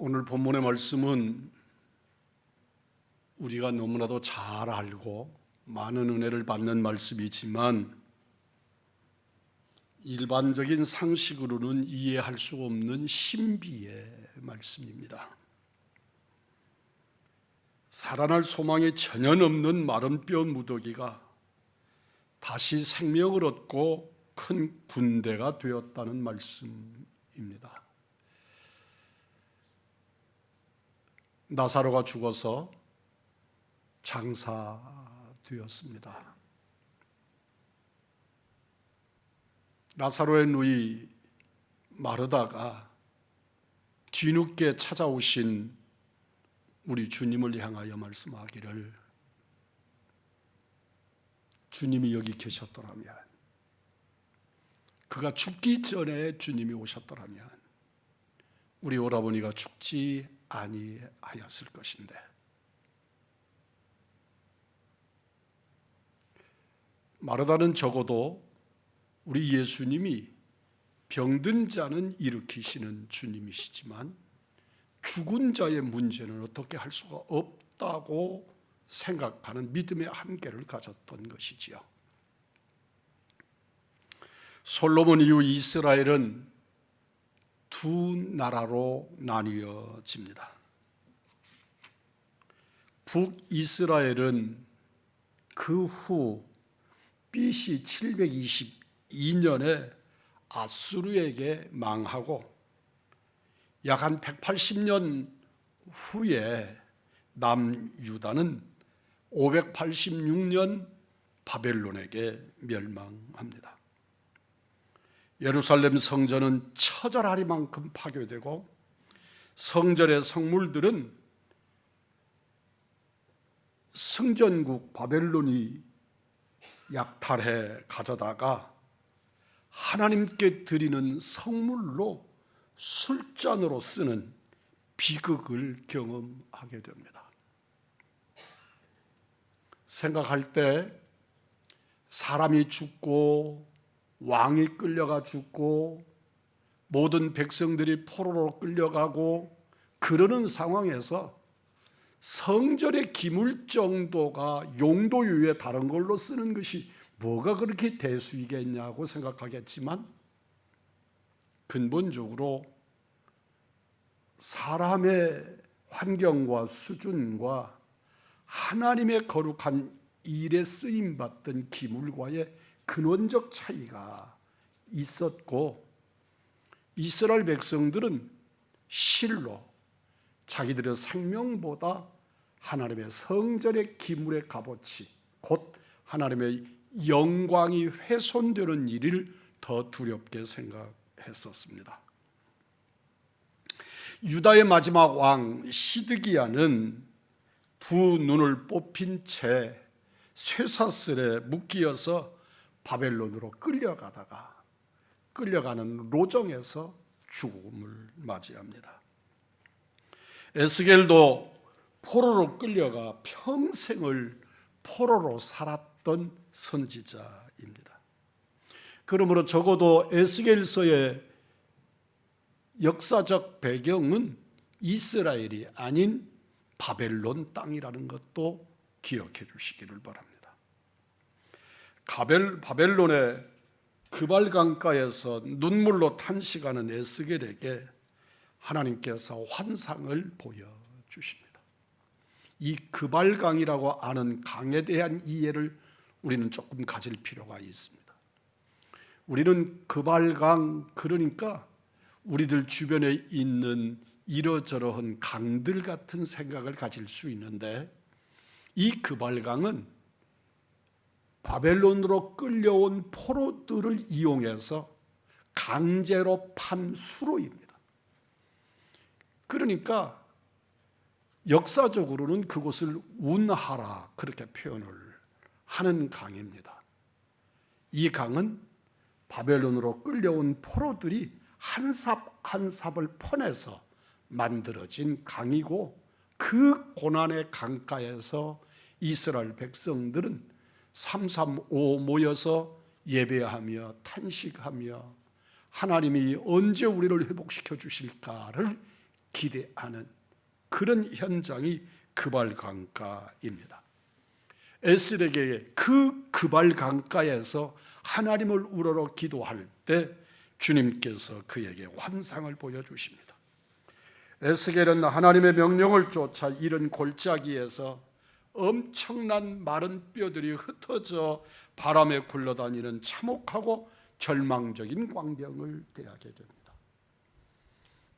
오늘 본문의 말씀은 우리가 너무나도 잘 알고 많은 은혜를 받는 말씀이지만 일반적인 상식으로는 이해할 수 없는 신비의 말씀입니다. 살아날 소망이 전혀 없는 마른 뼈 무더기가 다시 생명을 얻고 큰 군대가 되었다는 말씀입니다. 나사로가 죽어서 장사되었습니다. 나사로의 누이 마르다가 뒤늦게 찾아오신 우리 주님을 향하여 말씀하기를, 주님이 여기 계셨더라면, 그가 죽기 전에 주님이 오셨더라면 우리 오라버니가 죽지 아니하였을 것인데, 마르다는 적어도 우리 예수님이 병든 자는 일으키시는 주님이시지만 죽은 자의 문제는 어떻게 할 수가 없다고 생각하는 믿음의 한계를 가졌던 것이지요. 솔로몬 이후 이스라엘은 두 나라로 나뉘어집니다. 북이스라엘은 그 후 BC 722년에 아수르에게 망하고 약 한 180년 후에 남유다는 586년 바벨론에게 멸망합니다. 예루살렘 성전은 처절하리만큼 파괴되고 성전의 성물들은 성전국 바벨론이 약탈해 가져다가 하나님께 드리는 성물로 술잔으로 쓰는 비극을 경험하게 됩니다. 생각할 때 사람이 죽고 왕이 끌려가 죽고 모든 백성들이 포로로 끌려가고 그러는 상황에서 성전의 기물 정도가 용도 이외에 다른 걸로 쓰는 것이 뭐가 그렇게 대수이겠냐고 생각하겠지만, 근본적으로 사람의 환경과 수준과 하나님의 거룩한 일에 쓰임받던 기물과의 근원적 차이가 있었고, 이스라엘 백성들은 실로 자기들의 생명보다 하나님의 성전의 기물의 값어치, 곧 하나님의 영광이 훼손되는 일을 더 두렵게 생각했었습니다. 유다의 마지막 왕 시드기야는 두 눈을 뽑힌 채 쇠사슬에 묶이어서 바벨론으로 끌려가다가 끌려가는 로정에서 죽음을 맞이합니다. 에스겔도 포로로 끌려가 평생을 포로로 살았던 선지자입니다. 그러므로 적어도 에스겔서의 역사적 배경은 이스라엘이 아닌 바벨론 땅이라는 것도 기억해 주시기를 바랍니다. 바벨론의 그발 강가에서 눈물로 탄식하는 에스겔에게 하나님께서 환상을 보여주십니다. 이 그발강이라고 아는 강에 대한 이해를 우리는 조금 가질 필요가 있습니다. 우리는 그발강, 그러니까 우리들 주변에 있는 이러저러한 강들 같은 생각을 가질 수 있는데, 이 그발강은 바벨론으로 끌려온 포로들을 이용해서 강제로 판 수로입니다. 그러니까 역사적으로는 그곳을 운하라 그렇게 표현을 하는 강입니다. 이 강은 바벨론으로 끌려온 포로들이 한 삽 한 삽을 퍼내서 만들어진 강이고, 그 고난의 강가에서 이스라엘 백성들은 335 모여서 예배하며 탄식하며 하나님이 언제 우리를 회복시켜 주실까를 기대하는 그런 현장이 그발 강가입니다. 에스겔에게 그 그발 강가에서 하나님을 우러러 기도할 때 주님께서 그에게 환상을 보여주십니다. 에스겔은 하나님의 명령을 쫓아 이른 골짜기에서 엄청난 마른 뼈들이 흩어져 바람에 굴러다니는 참혹하고 절망적인 광경을 대하게 됩니다.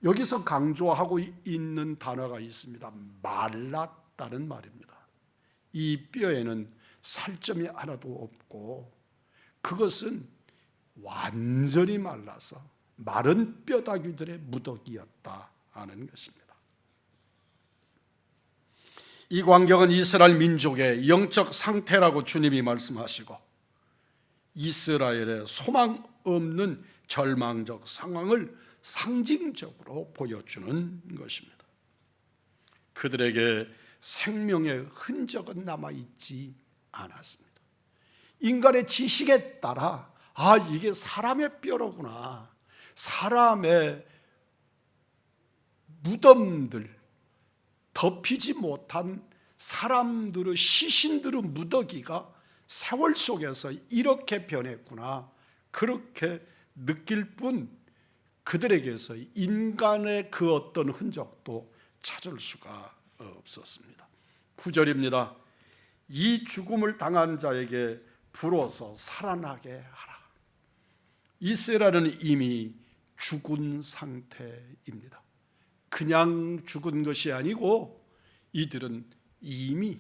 여기서 강조하고 있는 단어가 있습니다. 말랐다는 말입니다. 이 뼈에는 살점이 하나도 없고 그것은 완전히 말라서 마른 뼈다귀들의 무더기였다 하는 것입니다. 이 광경은 이스라엘 민족의 영적 상태라고 주님이 말씀하시고 이스라엘의 소망 없는 절망적 상황을 상징적으로 보여주는 것입니다. 그들에게 생명의 흔적은 남아있지 않았습니다. 인간의 지식에 따라 이게 사람의 뼈로구나, 사람의 무덤들, 덮이지 못한 사람들의 시신들의 무더기가 세월 속에서 이렇게 변했구나, 그렇게 느낄 뿐 그들에게서 인간의 그 어떤 흔적도 찾을 수가 없었습니다. 9절입니다. 이 죽음을 당한 자에게 불어서 살아나게 하라. 이스라엘은 이미 죽은 상태입니다. 그냥 죽은 것이 아니고 이들은 이미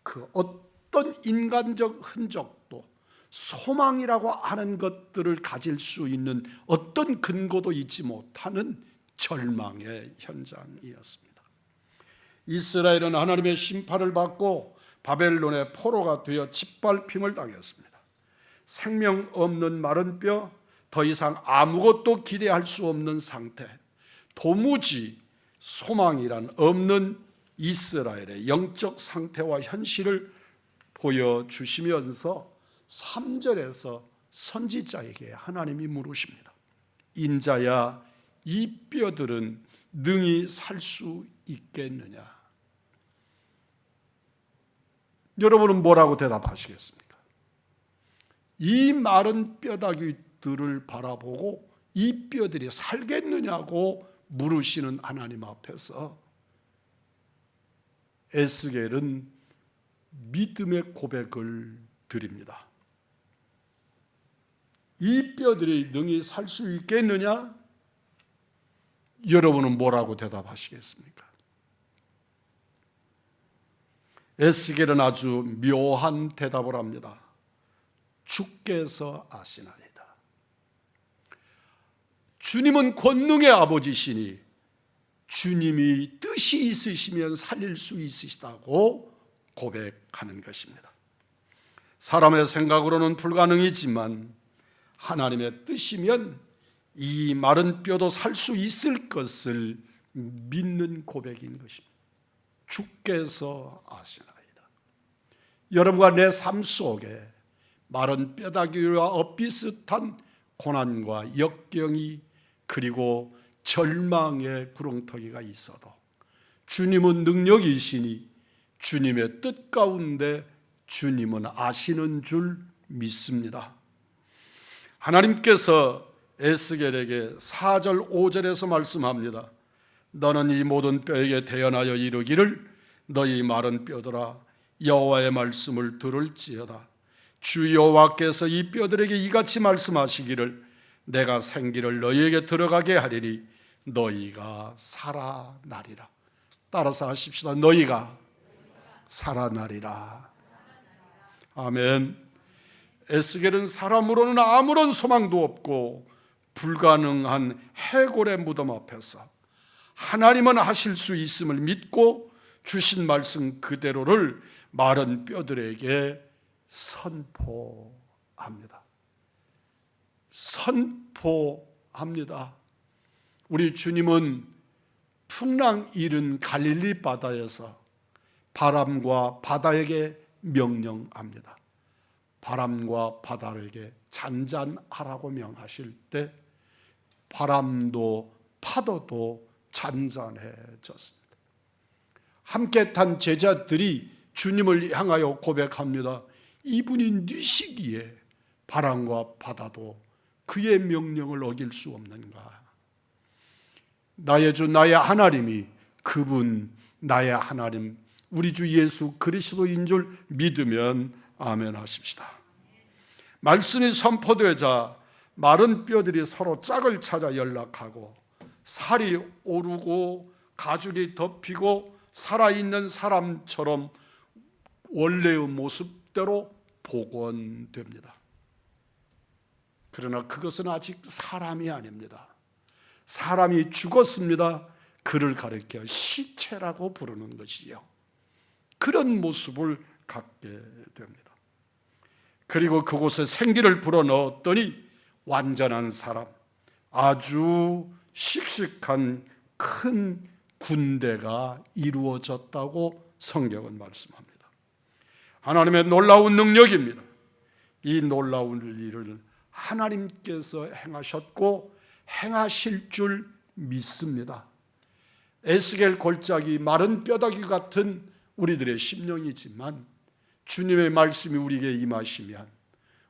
그 어떤 인간적 흔적도 소망이라고 하는 것들을 가질 수 있는 어떤 근거도 있지 못하는 절망의 현장이었습니다. 이스라엘은 하나님의 심판을 받고 바벨론의 포로가 되어 짓밟힘을 당했습니다. 생명 없는 마른 뼈, 더 이상 아무것도 기대할 수 없는 상태, 도무지 소망이란 없는 이스라엘의 영적 상태와 현실을 보여주시면서 3절에서 선지자에게 하나님이 물으십니다. 인자야, 이 뼈들은 능히 살 수 있겠느냐? 여러분은 뭐라고 대답하시겠습니까? 이 마른 뼈다귀들을 바라보고 이 뼈들이 살겠느냐고 물으시는 하나님 앞에서 에스겔은 믿음의 고백을 드립니다. 이 뼈들이 능히 살 수 있겠느냐? 여러분은 뭐라고 대답하시겠습니까? 에스겔은 아주 묘한 대답을 합니다. 주께서 아시나이다. 주님은 권능의 아버지시니 주님이 뜻이 있으시면 살릴 수 있으시다고 고백하는 것입니다. 사람의 생각으로는 불가능이지만 하나님의 뜻이면 이 마른 뼈도 살 수 있을 것을 믿는 고백인 것입니다. 주께서 아시나이다. 여러분과 내 삶 속에 마른 뼈다귀와 엇비슷한 고난과 역경이 그리고 절망의 구렁텅이가 있어도 주님은 능력이시니 주님의 뜻 가운데 주님은 아시는 줄 믿습니다. 하나님께서 에스겔에게 4절 5절에서 말씀합니다. 너는 이 모든 뼈에게 대언하여 이르기를 너희 마른 뼈들아 여호와의 말씀을 들을지어다. 주 여호와께서 이 뼈들에게 이같이 말씀하시기를 내가 생기를 너희에게 들어가게 하리니 너희가 살아나리라. 따라서 하십시다. 너희가 살아나리라. 아멘. 에스겔은 사람으로는 아무런 소망도 없고 불가능한 해골의 무덤 앞에서 하나님은 하실 수 있음을 믿고 주신 말씀 그대로를 마른 뼈들에게 선포합니다. 선포합니다. 우리 주님은 풍랑 일은 갈릴리 바다에서 바람과 바다에게 명령합니다. 바람과 바다에게 잔잔하라고 명하실 때 바람도 파도도 잔잔해졌습니다. 함께 탄 제자들이 주님을 향하여 고백합니다. 이분이 뉘시기에 바람과 바다도 그의 명령을 어길 수 없는가? 나의 주 나의 하나님이 그분 나의 하나님 우리 주 예수 그리스도인 줄 믿으면 아멘 하십시다. 말씀이 선포되자 마른 뼈들이 서로 짝을 찾아 연락하고 살이 오르고 가죽이 덮이고 살아있는 사람처럼 원래의 모습대로 복원됩니다. 그러나 그것은 아직 사람이 아닙니다. 사람이 죽었습니다. 그를 가리켜 시체라고 부르는 것이요. 그런 모습을 갖게 됩니다. 그리고 그곳에 생기를 불어넣었더니 완전한 사람, 아주 씩씩한 큰 군대가 이루어졌다고 성경은 말씀합니다. 하나님의 놀라운 능력입니다. 이 놀라운 일을 하나님께서 행하셨고 행하실 줄 믿습니다. 에스겔 골짜기 마른 뼈다귀 같은 우리들의 심령이지만 주님의 말씀이 우리에게 임하시면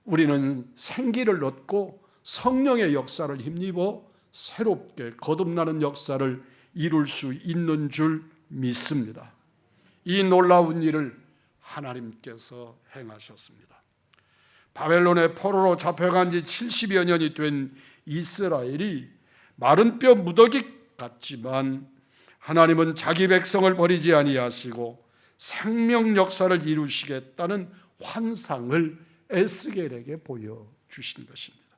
우리는 생기를 얻고 성령의 역사를 힘입어 새롭게 거듭나는 역사를 이룰 수 있는 줄 믿습니다. 이 놀라운 일을 하나님께서 행하셨습니다. 바벨론의 포로로 잡혀간 지 70여 년이 된 이스라엘이 마른 뼈 무더기 같지만 하나님은 자기 백성을 버리지 아니하시고 생명 역사를 이루시겠다는 환상을 에스겔에게 보여주신 것입니다.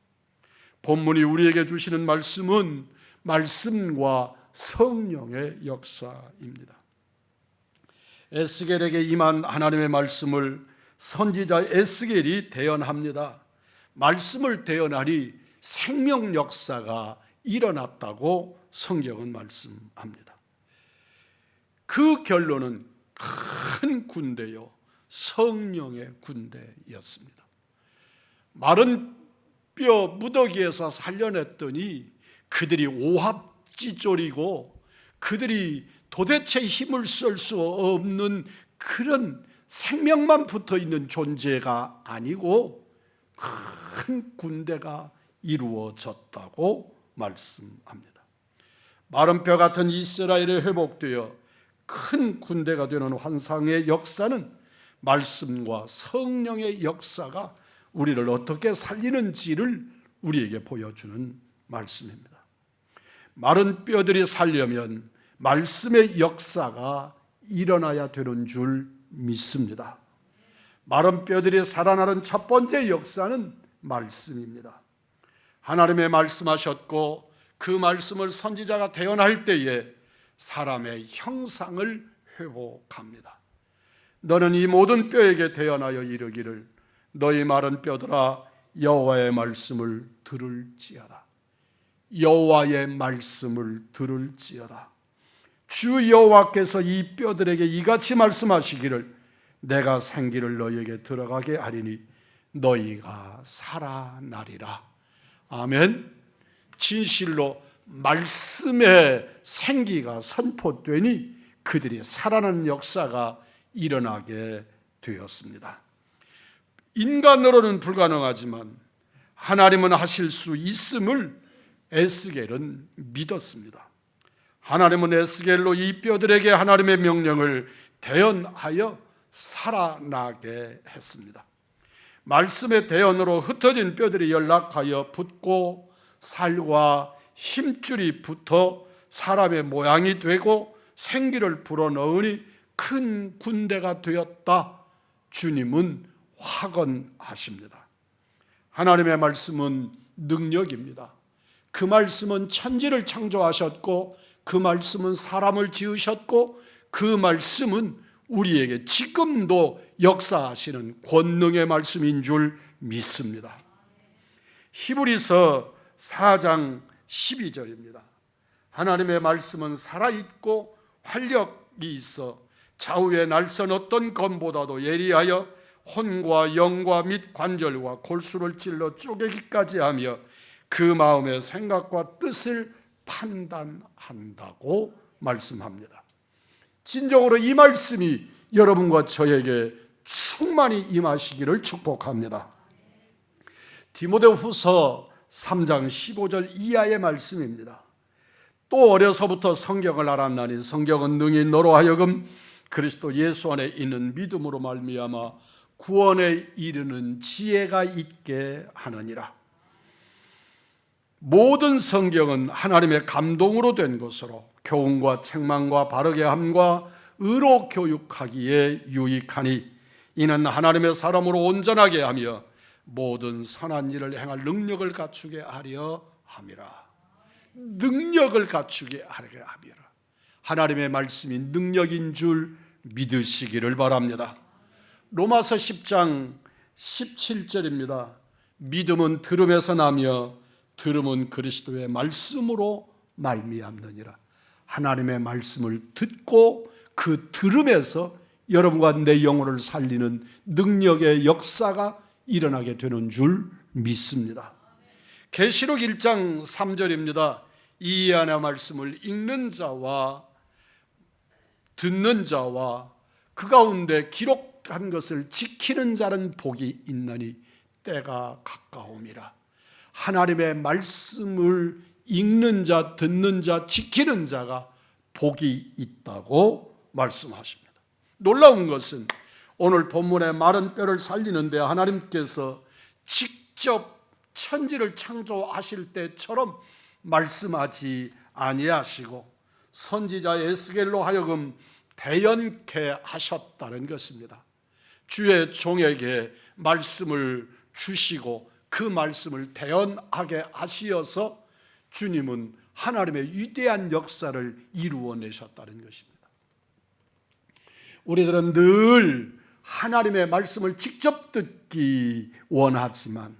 본문이 우리에게 주시는 말씀은 말씀과 성령의 역사입니다. 에스겔에게 임한 하나님의 말씀을 선지자 에스겔이 대언합니다. 말씀을 대언하니 생명 역사가 일어났다고 성경은 말씀합니다. 그 결론은 큰 군대요, 성령의 군대였습니다. 마른 뼈 무더기에서 살려냈더니 그들이 오합지졸이고 그들이 도대체 힘을 쓸 수 없는 그런 생명만 붙어 있는 존재가 아니고 큰 군대가 이루어졌다고 말씀합니다. 마른 뼈 같은 이스라엘에 회복되어 큰 군대가 되는 환상의 역사는 말씀과 성령의 역사가 우리를 어떻게 살리는지를 우리에게 보여주는 말씀입니다. 마른 뼈들이 살려면 말씀의 역사가 일어나야 되는 줄 믿습니다. 마른 뼈들이 살아나는 첫 번째 역사는 말씀입니다. 하나님의 말씀하셨고 그 말씀을 선지자가 대언할 때에 사람의 형상을 회복합니다. 너는 이 모든 뼈에게 대언하여 이르기를 너희 마른 뼈들아 여호와의 말씀을 들을지어다. 여호와의 말씀을 들을지어다. 주 여호와께서 이 뼈들에게 이같이 말씀하시기를 내가 생기를 너희에게 들어가게 하리니 너희가 살아나리라. 아멘. 진실로 말씀의 생기가 선포되니 그들이 살아나는 역사가 일어나게 되었습니다. 인간으로는 불가능하지만 하나님은 하실 수 있음을 에스겔은 믿었습니다. 하나님은 에스겔로 이 뼈들에게 하나님의 명령을 대언하여 살아나게 했습니다. 말씀의 대언으로 흩어진 뼈들이 연락하여 붙고 살과 힘줄이 붙어 사람의 모양이 되고 생기를 불어넣으니 큰 군대가 되었다. 주님은 확언하십니다. 하나님의 말씀은 능력입니다. 그 말씀은 천지를 창조하셨고 그 말씀은 사람을 지으셨고 그 말씀은 우리에게 지금도 역사하시는 권능의 말씀인 줄 믿습니다. 히브리서 4장 12절입니다. 하나님의 말씀은 살아있고 활력이 있어 좌우의 날선 어떤 검보다도 예리하여 혼과 영과 및 관절과 골수를 찔러 쪼개기까지 하며 그 마음의 생각과 뜻을 판단한다고 말씀합니다. 진정으로 이 말씀이 여러분과 저에게 충만히 임하시기를 축복합니다. 디모데후서 3장 15절 이하의 말씀입니다. 또 어려서부터 성경을 알았나니 성경은 능히 너로 하여금 그리스도 예수 안에 있는 믿음으로 말미암아 구원에 이르는 지혜가 있게 하느니라. 모든 성경은 하나님의 감동으로 된 것으로 교훈과 책망과 바르게 함과 의로 교육하기에 유익하니 이는 하나님의 사람으로 온전하게 하며 모든 선한 일을 행할 능력을 갖추게 하려 함이라. 능력을 갖추게 하려 함이라. 하나님의 말씀이 능력인 줄 믿으시기를 바랍니다. 로마서 10장 17절입니다. 믿음은 들음에서 나며 들음은 그리스도의 말씀으로 말미암느니라. 하나님의 말씀을 듣고 그 들음에서 여러분과 내 영혼을 살리는 능력의 역사가 일어나게 되는 줄 믿습니다. 계시록 1장 3절입니다. 이 안의 말씀을 읽는 자와 듣는 자와 그 가운데 기록한 것을 지키는 자는 복이 있나니 때가 가까움이라. 하나님의 말씀을 읽는 자, 듣는 자, 지키는 자가 복이 있다고 말씀하십니다. 놀라운 것은 오늘 본문의 마른 뼈를 살리는데 하나님께서 직접 천지를 창조하실 때처럼 말씀하지 아니하시고 선지자 에스겔로 하여금 대연케 하셨다는 것입니다. 주의 종에게 말씀을 주시고 그 말씀을 대연하게 하시어서 주님은 하나님의 위대한 역사를 이루어내셨다는 것입니다. 우리들은 늘 하나님의 말씀을 직접 듣기 원하지만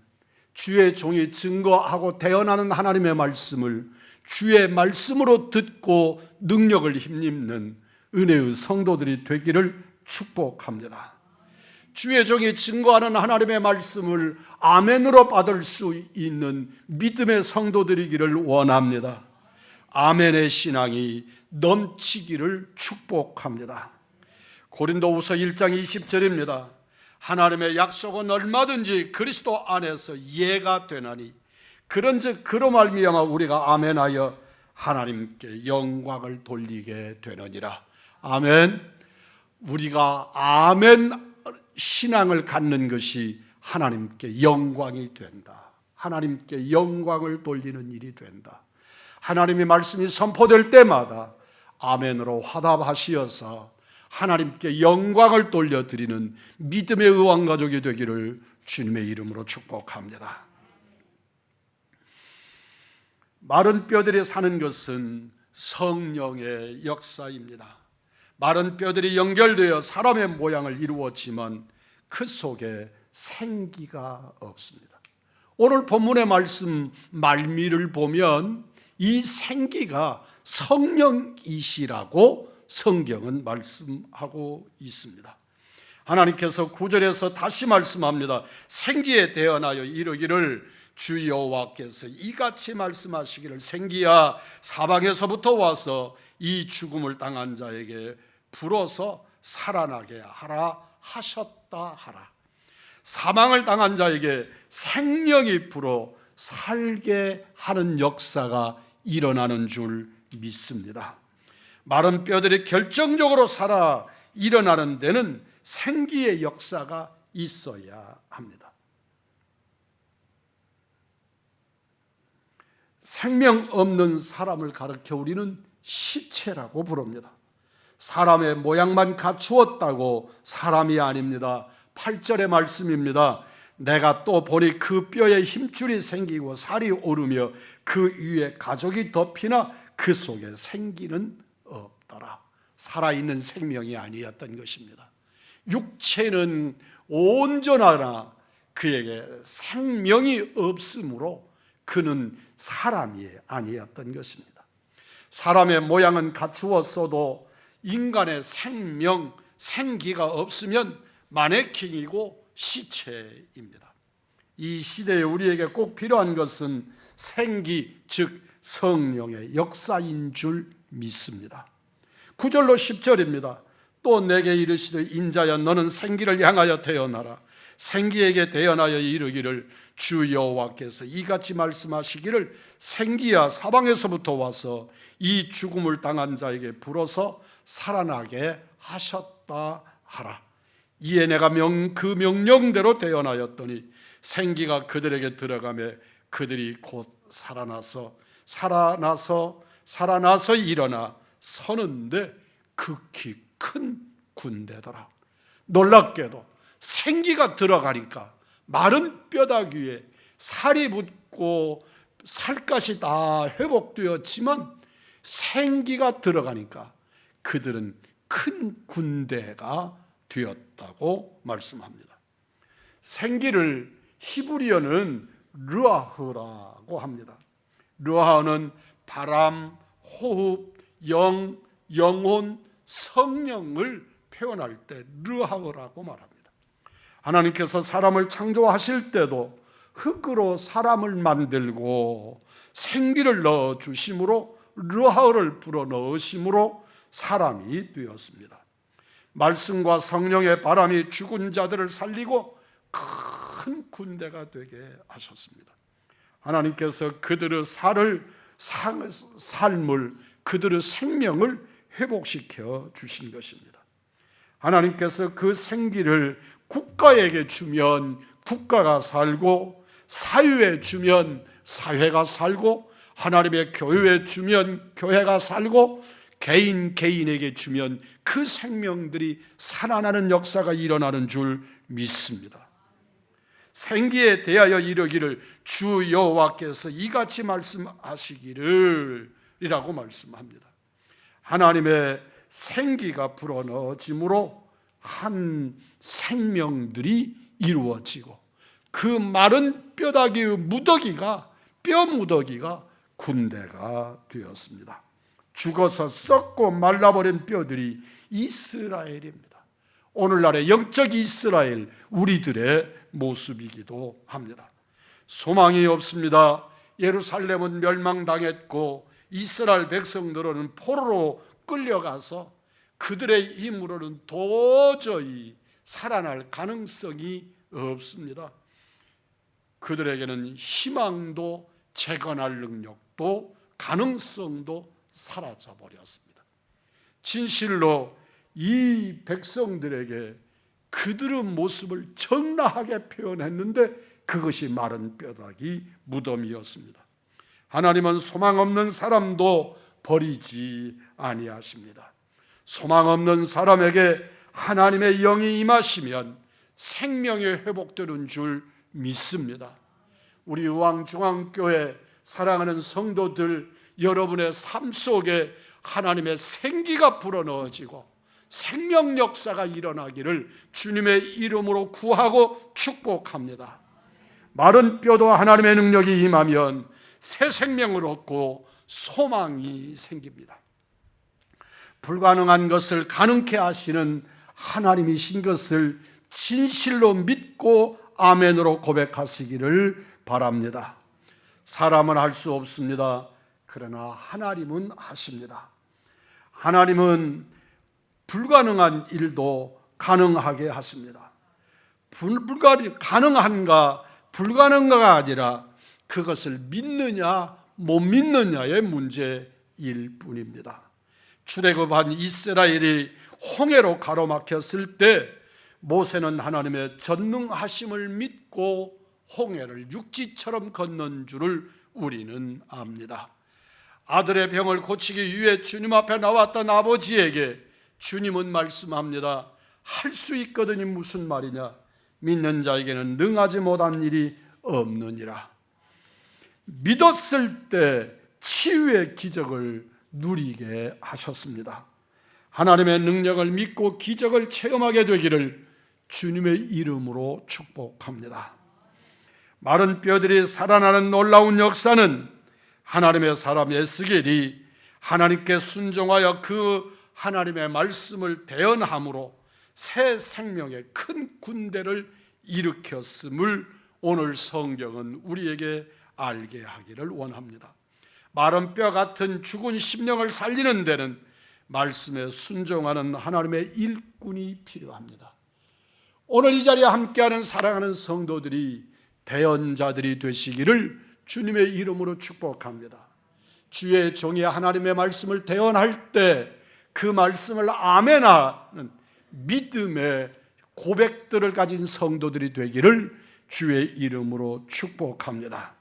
주의 종이 증거하고 대언하는 하나님의 말씀을 주의 말씀으로 듣고 능력을 힘입는 은혜의 성도들이 되기를 축복합니다. 주의 종이 증거하는 하나님의 말씀을 아멘으로 받을 수 있는 믿음의 성도들이기를 원합니다. 아멘의 신앙이 넘치기를 축복합니다. 고린도후서 1장 20절입니다. 하나님의 약속은 얼마든지 그리스도 안에서 예가 되나니 그런즉 그로 말미암아 우리가 아멘하여 하나님께 영광을 돌리게 되느니라. 아멘. 우리가 아멘 신앙을 갖는 것이 하나님께 영광이 된다. 하나님께 영광을 돌리는 일이 된다. 하나님의 말씀이 선포될 때마다 아멘으로 화답하시어서 하나님께 영광을 돌려드리는 믿음의 의왕가족이 되기를 주님의 이름으로 축복합니다. 마른 뼈들이 사는 것은 성령의 역사입니다. 마른 뼈들이 연결되어 사람의 모양을 이루었지만 그 속에 생기가 없습니다. 오늘 본문의 말씀 말미를 보면 이 생기가 성령이시라고 성경은 말씀하고 있습니다. 하나님께서 9절에서 다시 말씀합니다. 생기에 대언하여 이르기를 주 여호와께서 이같이 말씀하시기를 생기야 사방에서부터 와서 이 죽음을 당한 자에게 불어서 살아나게 하라 하셨다 하라. 사망을 당한 자에게 생명이 불어 살게 하는 역사가 일어나는 줄 믿습니다. 마른 뼈들이 결정적으로 살아 일어나는 데는 생기의 역사가 있어야 합니다. 생명 없는 사람을 가르쳐 우리는 시체라고 부릅니다. 사람의 모양만 갖추었다고 사람이 아닙니다. 8절의 말씀입니다. 내가 또 보니 그 뼈에 힘줄이 생기고 살이 오르며 그 위에 가죽이 덮이나 그 속에 생기는 없더라. 살아있는 생명이 아니었던 것입니다. 육체는 온전하나 그에게 생명이 없으므로 그는 사람이 아니었던 것입니다. 사람의 모양은 갖추었어도 인간의 생명, 생기가 없으면 마네킹이고 시체입니다. 이 시대에 우리에게 꼭 필요한 것은 생기, 즉 성령의 역사인 줄 믿습니다. 9절로 10절입니다. 또 내게 이르시되 인자여 너는 생기를 향하여 태어나라. 생기에게 대언하여 이르기를 주 여호와께서 이같이 말씀하시기를 생기야 사방에서부터 와서 이 죽음을 당한 자에게 불어서 살아나게 하셨다 하라. 이에 내가 그 명령대로 대언하였더니 생기가 그들에게 들어가매 그들이 곧 살아나서 일어나 서는데 극히 큰 군대더라. 놀랍게도 생기가 들어가니까 마른 뼈다귀 위에 살이 붙고 살갗이 다 회복되었지만 생기가 들어가니까 그들은 큰 군대가 되었다고 말씀합니다. 생기를 히브리어는 르아흐라고 합니다. 르아흐는 바람, 호흡, 영혼, 성령을 표현할 때 르아흐라고 말합니다. 하나님께서 사람을 창조하실 때도 흙으로 사람을 만들고 생기를 넣어 주심으로 르아흐를 불어 넣으심으로 사람이 되었습니다. 말씀과 성령의 바람이 죽은 자들을 살리고 큰 군대가 되게 하셨습니다. 하나님께서 그들의 삶을, 그들의 생명을 회복시켜 주신 것입니다. 하나님께서 그 생기를 국가에게 주면 국가가 살고, 사회에 주면 사회가 살고, 하나님의 교회에 주면 교회가 살고, 개인에게 주면 그 생명들이 살아나는 역사가 일어나는 줄 믿습니다. 생기에 대하여 이르기를 주 여호와께서 이같이 말씀하시기를 이라고 말씀합니다. 하나님의 생기가 불어넣어짐으로 한 생명들이 이루어지고 그 마른 뼈다귀의 뼈 무더기가 군대가 되었습니다. 죽어서 썩고 말라버린 뼈들이 이스라엘입니다. 오늘날의 영적 이스라엘, 우리들의 모습이기도 합니다. 소망이 없습니다. 예루살렘은 멸망당했고 이스라엘 백성들은 포로로 끌려가서 그들의 힘으로는 도저히 살아날 가능성이 없습니다. 그들에게는 희망도 재건할 능력도 가능성도 사라져 버렸습니다. 진실로 이 백성들에게 그들의 모습을 적나하게 표현했는데 그것이 마른 뼈다귀 무덤이었습니다. 하나님은 소망 없는 사람도 버리지 아니하십니다. 소망 없는 사람에게 하나님의 영이 임하시면 생명이 회복되는 줄 믿습니다. 우리 의왕중앙교회 사랑하는 성도들, 여러분의 삶 속에 하나님의 생기가 불어넣어지고 생명 역사가 일어나기를 주님의 이름으로 구하고 축복합니다. 마른 뼈도 하나님의 능력이 임하면 새 생명을 얻고 소망이 생깁니다. 불가능한 것을 가능케 하시는 하나님이신 것을 진실로 믿고 아멘으로 고백하시기를 바랍니다. 사람은 할 수 없습니다. 그러나 하나님은 하십니다. 하나님은 불가능한 일도 가능하게 하십니다. 가능한가 불가능가가 아니라 그것을 믿느냐 못 믿느냐의 문제일 뿐입니다. 출애굽한 이스라엘이 홍해로 가로막혔을 때 모세는 하나님의 전능하심을 믿고 홍해를 육지처럼 건넌 줄을 우리는 압니다. 아들의 병을 고치기 위해 주님 앞에 나왔던 아버지에게 주님은 말씀합니다. 할 수 있거든이 무슨 말이냐? 믿는 자에게는 능하지 못한 일이 없느니라. 믿었을 때 치유의 기적을 누리게 하셨습니다. 하나님의 능력을 믿고 기적을 체험하게 되기를 주님의 이름으로 축복합니다. 마른 뼈들이 살아나는 놀라운 역사는 하나님의 사람 에스겔이 하나님께 순종하여 그 하나님의 말씀을 대언함으로 새 생명의 큰 군대를 일으켰음을 오늘 성경은 우리에게 알게 하기를 원합니다. 마른 뼈 같은 죽은 심령을 살리는 데는 말씀에 순종하는 하나님의 일꾼이 필요합니다. 오늘 이 자리에 함께하는 사랑하는 성도들이 대언자들이 되시기를 주님의 이름으로 축복합니다. 주의 종이 하나님의 말씀을 대언할 때 그 말씀을 아멘하는 믿음의 고백들을 가진 성도들이 되기를 주의 이름으로 축복합니다.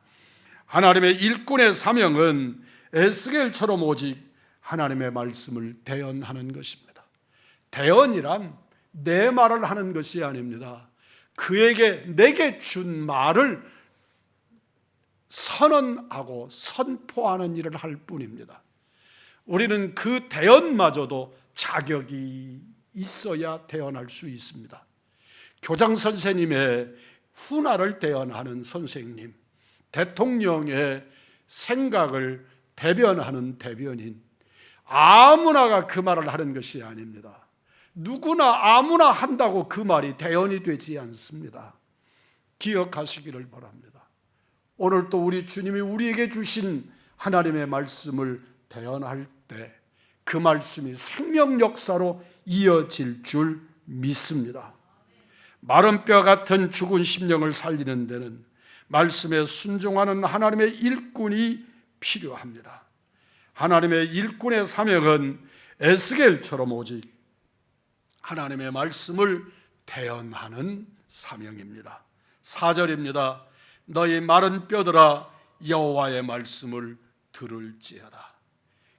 하나님의 일꾼의 사명은 에스겔처럼 오직 하나님의 말씀을 대언하는 것입니다. 대언이란 내 말을 하는 것이 아닙니다. 내게 준 말을 선언하고 선포하는 일을 할 뿐입니다. 우리는 그 대언마저도 자격이 있어야 대언할 수 있습니다. 교장 선생님의 훈화를 대언하는 선생님, 대통령의 생각을 대변하는 대변인, 아무나가 그 말을 하는 것이 아닙니다. 누구나 아무나 한다고 그 말이 대언이 되지 않습니다. 기억하시기를 바랍니다. 오늘 또 우리 주님이 우리에게 주신 하나님의 말씀을 대언할 때 그 말씀이 생명 역사로 이어질 줄 믿습니다. 마른 뼈 같은 죽은 심령을 살리는 데는 말씀에 순종하는 하나님의 일꾼이 필요합니다. 하나님의 일꾼의 사명은 에스겔처럼 오직 하나님의 말씀을 대언하는 사명입니다. 4절입니다. 너희 마른 뼈들아 여호와의 말씀을 들을지어다.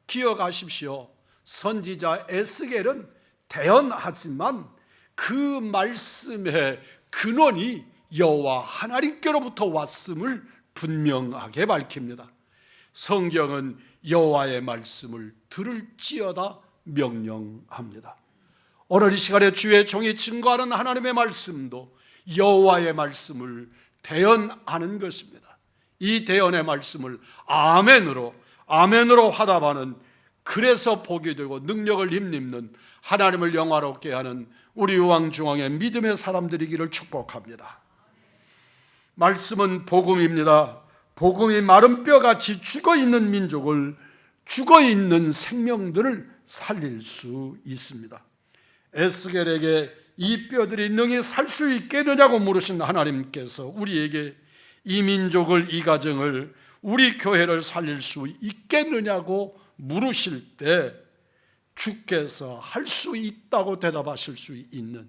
기억하십시오. 선지자 에스겔은 대언하지만 그 말씀의 근원이 여호와 하나님께로부터 왔음을 분명하게 밝힙니다. 성경은 여호와의 말씀을 들을지어다 명령합니다. 오늘 이 시간에 주의 종이 증거하는 하나님의 말씀도 여호와의 말씀을 대언하는 것입니다. 이 대언의 말씀을 아멘으로 화답하는, 그래서 복이 되고 능력을 힘입는, 하나님을 영화롭게 하는 우리 우왕중왕의 믿음의 사람들이기를 축복합니다. 말씀은 복음입니다. 복음이 마른 뼈같이 죽어있는 민족을, 죽어있는 생명들을 살릴 수 있습니다. 에스겔에게 이 뼈들이 능히 살 수 있겠느냐고 물으신 하나님께서 우리에게 이 민족을, 이 가정을, 우리 교회를 살릴 수 있겠느냐고 물으실 때 주께서 할 수 있다고 대답하실 수 있는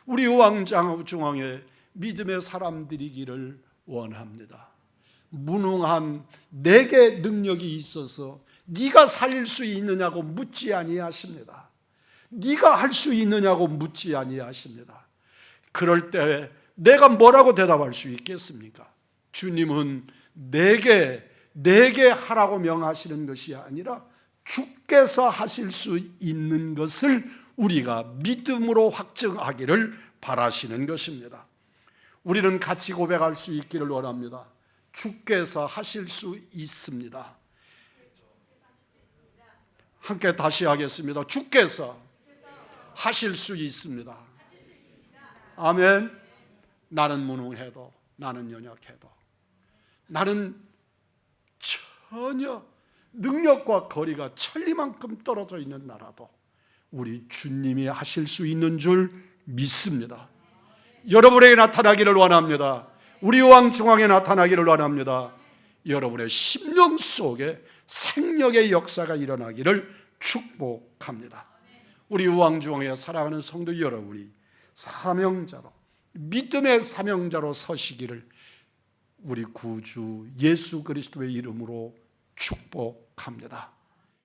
우리 우왕중왕의 믿음의 사람들이기를 원합니다. 무능한 내게 능력이 있어서 네가 살릴 수 있느냐고 묻지 아니하십니다. 네가 할 수 있느냐고 묻지 아니하십니다. 그럴 때 내가 뭐라고 대답할 수 있겠습니까? 주님은 내게 하라고 명하시는 것이 아니라 주께서 하실 수 있는 것을 우리가 믿음으로 확증하기를 바라시는 것입니다. 우리는 같이 고백할 수 있기를 원합니다. 주께서 하실 수 있습니다. 함께 다시 하겠습니다. 주께서 하실 수 있습니다. 아멘. 나는 무능해도, 나는 연약해도, 나는 전혀 능력과 거리가 천리만큼 떨어져 있는 나라도 우리 주님이 하실 수 있는 줄 믿습니다. 여러분에게 나타나기를 원합니다. 우리 우왕중왕에 나타나기를 원합니다. 여러분의 심령 속에 생명의 역사가 일어나기를 축복합니다. 우리 우왕중왕에 사랑하는 성도 여러분이 사명자로, 믿음의 사명자로 서시기를 우리 구주 예수 그리스도의 이름으로 축복합니다.